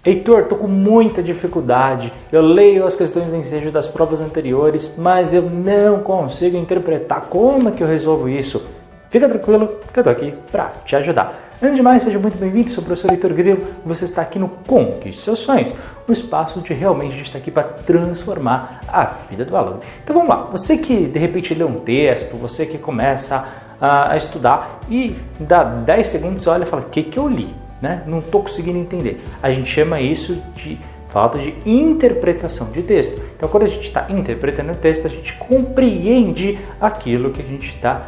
Heitor, estou com muita dificuldade, eu leio as questões de ensejo das provas anteriores, mas eu não consigo interpretar. Como é que eu resolvo isso? Fica tranquilo que eu estou aqui para te ajudar. Antes de mais, seja muito bem-vindo, sou o professor Heitor Grilo, você está aqui no Conquiste Seus Sonhos, um espaço onde realmente a gente está aqui para transformar a vida do aluno. Então vamos lá, você que de repente lê um texto, você que começa a estudar e dá 10 segundos e olha e fala, o que eu li? Né? Não estou conseguindo entender. A gente chama isso de falta de interpretação de texto. Então quando a gente está interpretando o texto, a gente compreende aquilo que a gente está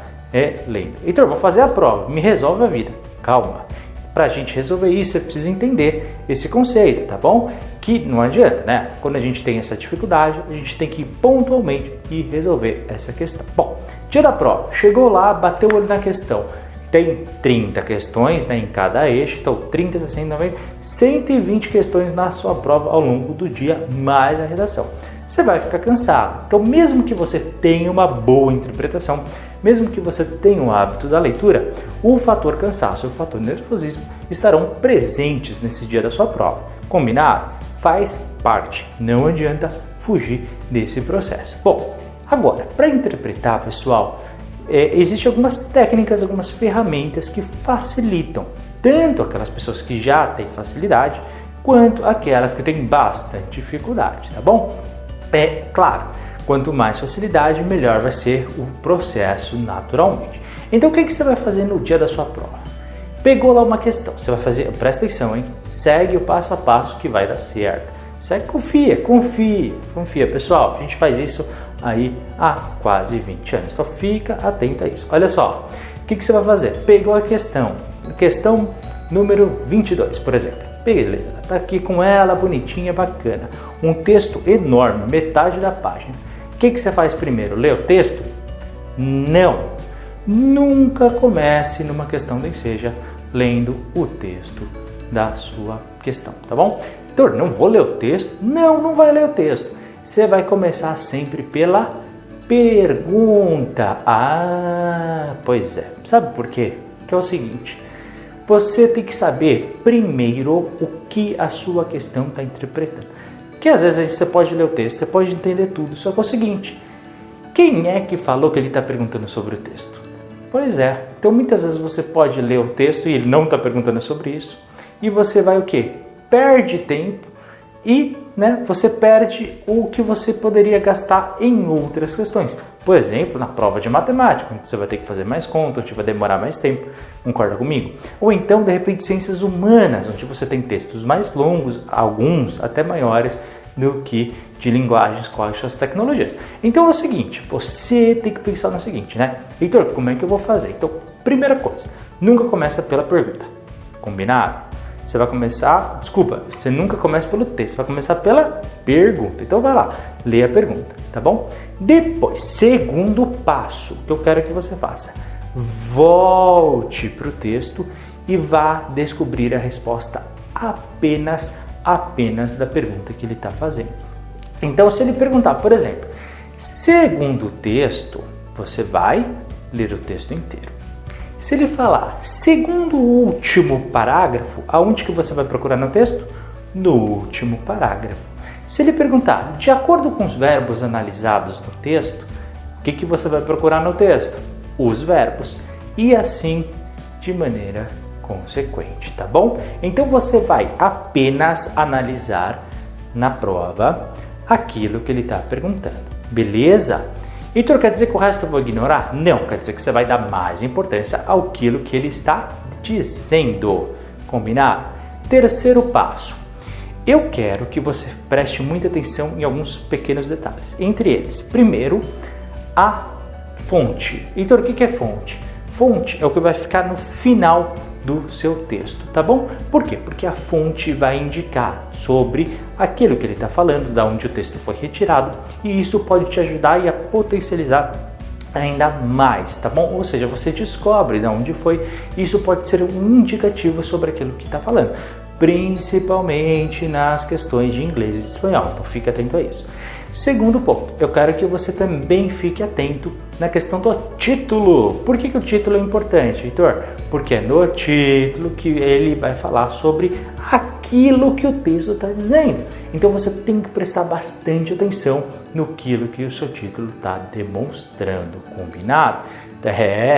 lendo. Heitor, vou fazer a prova, me resolve a vida. Calma, para a gente resolver isso, você precisa entender esse conceito, tá bom? Que não adianta, né? Quando a gente tem essa dificuldade, a gente tem que ir pontualmente e resolver essa questão. Bom, dia da prova, chegou lá, bateu o olho na questão. Tem 30 questões, né, em cada eixo, então 30, 60, 90, 120 questões na sua prova ao longo do dia, mais a redação. Você vai ficar cansado. Então, mesmo que você tenha uma boa interpretação, mesmo que você tenha o hábito da leitura, o fator cansaço e o fator nervosismo estarão presentes nesse dia da sua prova. Combinado? Faz parte. Não adianta fugir desse processo. Bom, agora, para interpretar, pessoal, existem algumas técnicas, algumas ferramentas que facilitam tanto aquelas pessoas que já têm facilidade, quanto aquelas que têm bastante dificuldade, tá bom? É claro, quanto mais facilidade, melhor vai ser o processo naturalmente. Então o que você vai fazer no dia da sua prova? Pegou lá uma questão, você vai fazer, presta atenção, hein? Segue o passo a passo que vai dar certo. Segue, confia, pessoal, a gente faz isso aí há quase 20 anos, então fica atento a isso. Olha só, o que você vai fazer? Pegou a questão número 22, por exemplo. Beleza, tá aqui com ela, bonitinha, bacana. Um texto enorme, metade da página. O que você faz primeiro? Lê o texto? Não! Nunca comece numa questão nem seja lendo o texto da sua questão, tá bom? Heitor, não vou ler o texto? Não vai ler o texto. Você vai começar sempre pela pergunta. Ah, pois é. Sabe por quê? Que é o seguinte, você tem que saber primeiro o que a sua questão está interpretando. Que às vezes você pode ler o texto, você pode entender tudo, só que é o seguinte, quem é que falou que ele está perguntando sobre o texto? Pois é, então muitas vezes você pode ler o texto e ele não está perguntando sobre isso, e você vai o quê? Perde tempo e você perde o que você poderia gastar em outras questões. Por exemplo, na prova de matemática, onde você vai ter que fazer mais conta, onde vai demorar mais tempo, concorda comigo? Ou então, de repente, ciências humanas, onde você tem textos mais longos, alguns até maiores, do que de linguagens com as suas tecnologias. Então é o seguinte, você tem que pensar no seguinte, né? Heitor, como é que eu vou fazer? Então, primeira coisa, nunca começa pela pergunta, combinado? Você vai começar, você nunca começa pelo texto, você vai começar pela pergunta. Então vai lá, lê a pergunta, tá bom? Depois, segundo passo que eu quero que você faça, volte para o texto e vá descobrir a resposta apenas da pergunta que ele está fazendo. Então, se ele perguntar, por exemplo, segundo o texto, você vai ler o texto inteiro. Se ele falar, segundo o último parágrafo, aonde que você vai procurar no texto? No último parágrafo. Se ele perguntar, de acordo com os verbos analisados no texto, o que você vai procurar no texto? Os verbos. E assim de maneira consequente, tá bom? Então você vai apenas analisar na prova aquilo que ele está perguntando. Beleza? Heitor, quer dizer que o resto eu vou ignorar? Não, quer dizer que você vai dar mais importância àquilo que ele está dizendo. Combinado? Terceiro passo. Eu quero que você preste muita atenção em alguns pequenos detalhes. Entre eles, primeiro, a fonte. Heitor, o que é fonte? Fonte é o que vai ficar no final do seu texto, tá bom? Por quê? Porque a fonte vai indicar sobre aquilo que ele está falando, da onde o texto foi retirado, e isso pode te ajudar a potencializar ainda mais, tá bom? Ou seja, você descobre de onde foi, isso pode ser um indicativo sobre aquilo que está falando, principalmente nas questões de inglês e de espanhol, então fica atento a isso. Segundo ponto, eu quero que você também fique atento na questão do título. Por que o título é importante, Heitor? Porque é no título que ele vai falar sobre aquilo que o texto está dizendo. Então você tem que prestar bastante atenção no que o seu título está demonstrando, combinado?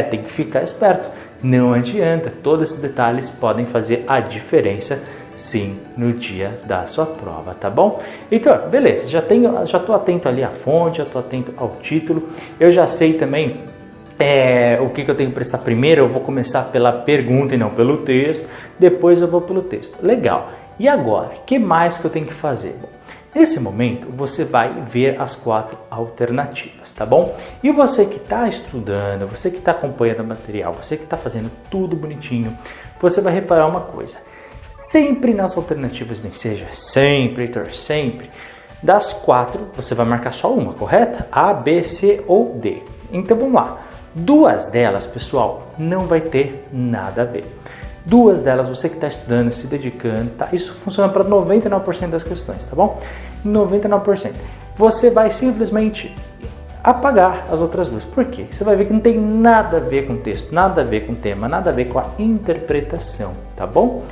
Tem que ficar esperto. Não adianta, todos esses detalhes podem fazer a diferença sim no dia da sua prova, tá bom? Então, beleza, já estou atento ali à fonte, já estou atento ao título, eu já sei também o que eu tenho que prestar primeiro. Eu vou começar pela pergunta e não pelo texto, depois eu vou pelo texto. Legal, e agora, o que mais que eu tenho que fazer? Bom, nesse momento, você vai ver as 4 alternativas, tá bom? E você que está estudando, você que está acompanhando o material, você que está fazendo tudo bonitinho, você vai reparar uma coisa. Sempre nas alternativas, nem seja sempre, Heitor, sempre. Das 4, você vai marcar só uma, correta? A, B, C ou D. Então vamos lá. 2 delas, pessoal, não vai ter nada a ver. 2 delas, você que está estudando, se dedicando, tá? Isso funciona para 99% das questões, tá bom? 99%. Você vai simplesmente apagar as outras 2. Por quê? Você vai ver que não tem nada a ver com o texto, nada a ver com o tema, nada a ver com a interpretação, tá bom?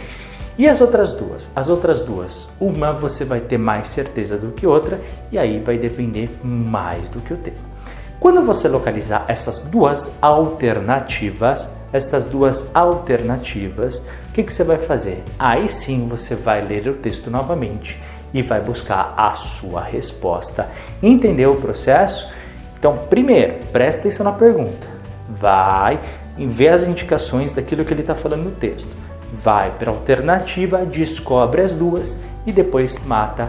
E as outras 2? As outras 2, uma você vai ter mais certeza do que outra e aí vai depender mais do que o tema. Quando você localizar essas 2 alternativas, o que você vai fazer? Aí sim você vai ler o texto novamente e vai buscar a sua resposta. Entendeu o processo? Então, primeiro, presta atenção na pergunta. Vai ver as indicações daquilo que ele está falando no texto. Vai para a alternativa, descobre as 2 e depois mata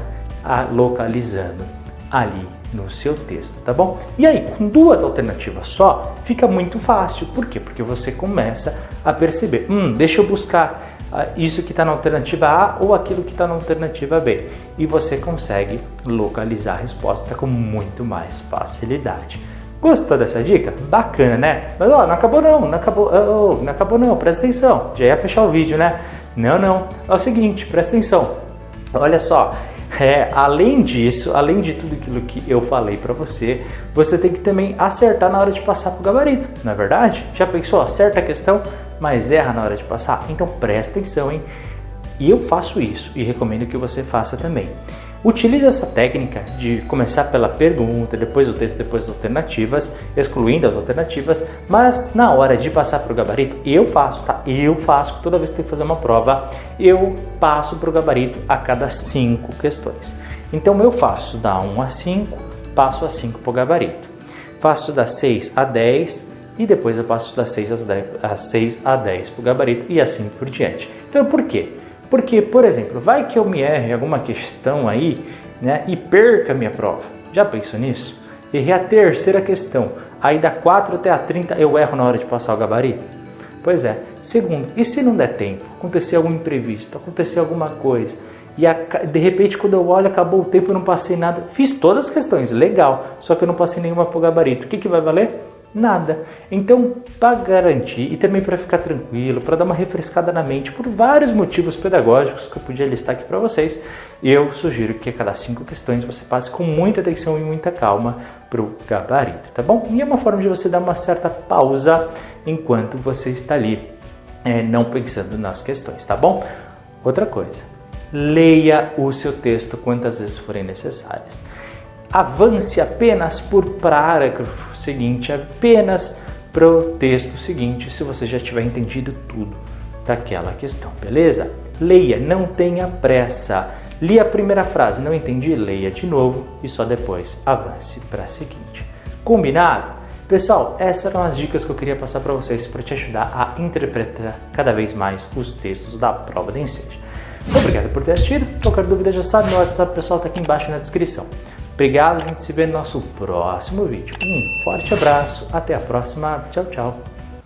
localizando ali no seu texto, tá bom? E aí, com 2 alternativas só, fica muito fácil. Por quê? Porque você começa a perceber, deixa eu buscar isso que está na alternativa A ou aquilo que está na alternativa B. E você consegue localizar a resposta com muito mais facilidade. Gostou dessa dica? Bacana, né? Mas não acabou não, presta atenção. Já ia fechar o vídeo, né? Não, é o seguinte, presta atenção. Olha só, além disso, além de tudo aquilo que eu falei para você, você tem que também acertar na hora de passar pro gabarito, não é verdade? Já pensou? Acerta a questão, mas erra na hora de passar? Então presta atenção, hein? E eu faço isso e recomendo que você faça também. Utilize essa técnica de começar pela pergunta, depois o texto, depois as alternativas, excluindo as alternativas, mas na hora de passar para o gabarito, eu faço, tá? Eu faço, toda vez que tem que fazer uma prova, eu passo para o gabarito a cada 5 questões. Então eu faço da 1 a 5, passo a 5 para o gabarito. Faço da 6 a 10 e depois eu passo da 6 a 10 para o gabarito e assim por diante. Então por quê? Porque, por exemplo, vai que eu me erre alguma questão aí, né, e perca a minha prova. Já pensou nisso? Errei a terceira questão, aí da 4 até a 30 eu erro na hora de passar o gabarito? Pois é. Segundo, e se não der tempo? Acontecer algum imprevisto, acontecer alguma coisa, e de repente quando eu olho acabou o tempo e eu não passei nada. Fiz todas as questões, legal, só que eu não passei nenhuma para o gabarito. O que vai valer? Nada. Então, para garantir e também para ficar tranquilo, para dar uma refrescada na mente, por vários motivos pedagógicos que eu podia listar aqui para vocês, eu sugiro que a cada 5 questões você passe com muita atenção e muita calma para o gabarito, tá bom? E é uma forma de você dar uma certa pausa enquanto você está ali, não pensando nas questões, tá bom? Outra coisa, leia o seu texto quantas vezes forem necessárias. Avance apenas por parágrafo seguinte, apenas para o texto seguinte, se você já tiver entendido tudo daquela questão, beleza? Leia, não tenha pressa. Li a primeira frase, não entendi? Leia de novo e só depois avance para a seguinte. Combinado? Pessoal, essas eram as dicas que eu queria passar para vocês para te ajudar a interpretar cada vez mais os textos da prova do Enseja. Obrigado por ter assistido. Qualquer dúvida já sabe, meu WhatsApp pessoal está aqui embaixo na descrição. Obrigado, a gente se vê no nosso próximo vídeo. Um forte abraço, até a próxima, tchau, tchau.